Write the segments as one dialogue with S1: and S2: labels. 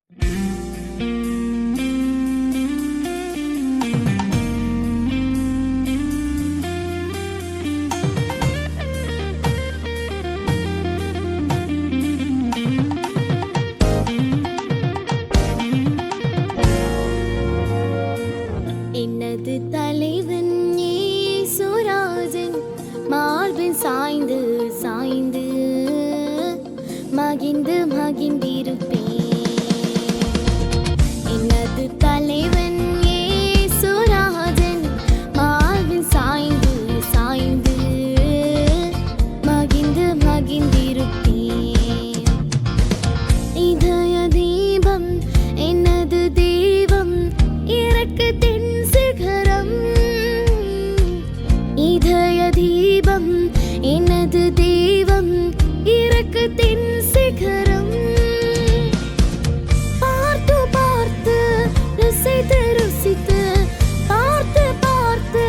S1: எனது தலைவன் இயேசுராஜன் மார்பில் சாய்ந்து சாய்ந்து மகிழ்ந்து மகிழ்ந்திருப்பேன். எனது தலைவன் இயேசுராஜன் மார்பில் சாய்ந்து சாய்ந்து மகிழ்ந்து மகிழ்ந்திருப்பேன். இதய தீபம் எனது தெய்வம் இரக்கத்தின் சிகரம். இதய தீபம் எனது தெய்வம் இரக்கத்தின் சிகரம். பார்த்து பார்த்து ருசித்து ருசித்து பார்த்து பார்த்து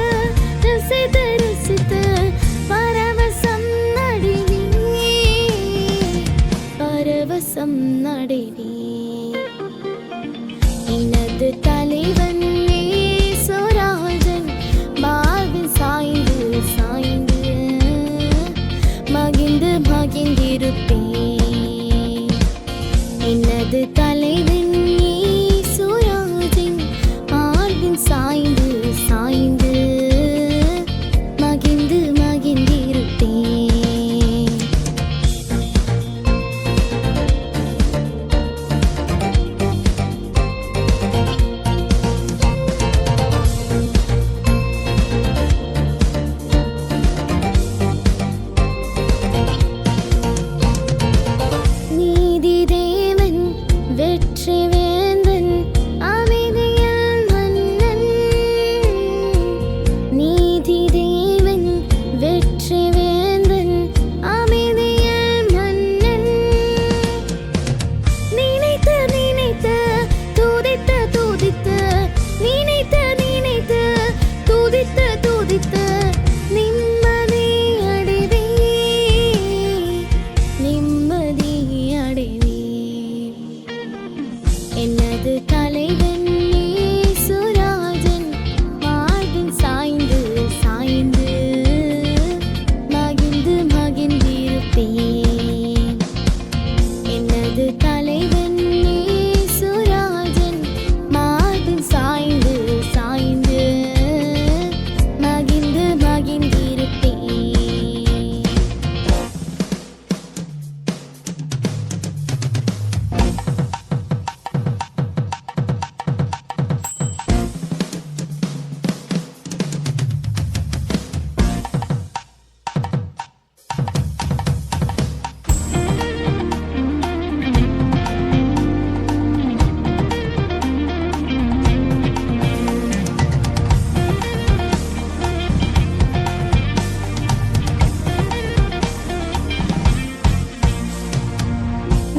S1: ருசித்து ருசித்து பரவசம் நடைவே பரவசம் நடைவே. எனது தலைவன் இயேசுராஜன் மார்பில் சாய்ந்து சாய்ந்து மகிழ்ந்து மகிழ்ந்திருப்பேன். எனது தலைவன் இயேசுராஜன் மார்பில் சாய்ந்து சாய்ந்து மகிழ்ந்து மகிழ்ந்திருப்பேன். நீதி தேவன் வெற்றி வேந்தன் அமைதியில் மன்னன். நீதி தேவன் வெற்றி வேந்தன் அமைதியில் மன்னன். நினைத்து நினைத்து துதித்து துதித்து நினைத்து நினைத்து துதித்து துதித்து நிம்மதி அடைவே நிம்மதி அடைவே. எனது தலைவன் இயேசுராஜன் மார்பில் சாய்ந்து சாய்ந்து மகிழ்ந்து மகிழ்ந்திருப்பேன். எனது தலைவன் இயேசுராஜன் மார்பில் சாய்ந்து சாய்ந்து மகிழ்ந்து மகிழ்ந்திருப்பேன்.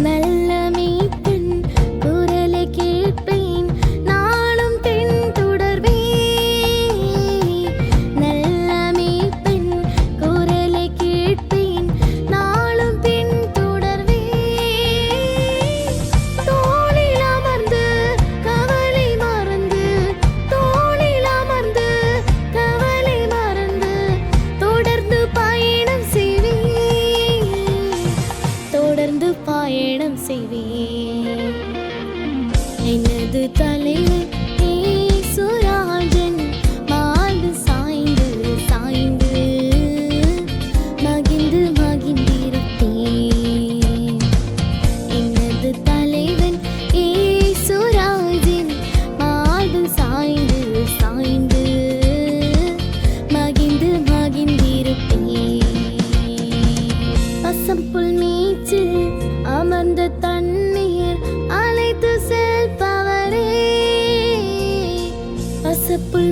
S1: நல்ல மீட்பின் குரலை கேட்பேன் நாளும் பின் தொடர்வேன். நல்ல மீட்பின் குரலை கேட்பேன் நாளும் பின் தொடர்வேன். தோளில் அமர்ந்து கவலை மறந்து தோளில் அமர்ந்து கவலை மறந்து தொடர்ந்து பயணம் செய்வேன் தொடர்ந்து பயணம் செய்வேன். எனது தலைவன் இயேசுராஜன் மார்பில் சாய்ந்து சாய்ந்து மகிழ்ந்து மகிழ்ந்திருப்பேன். எனது தலைவன் இயேசுராஜன் மார்பில் சாய்ந்து சாய்ந்து மகிழ்ந்து மகிழ்ந்திருப்பேன். பசும்புல் மேய்ச்சில் அமர்ந்த தண்ணீர் அழைத்து செல்பவரே. பசும்புல்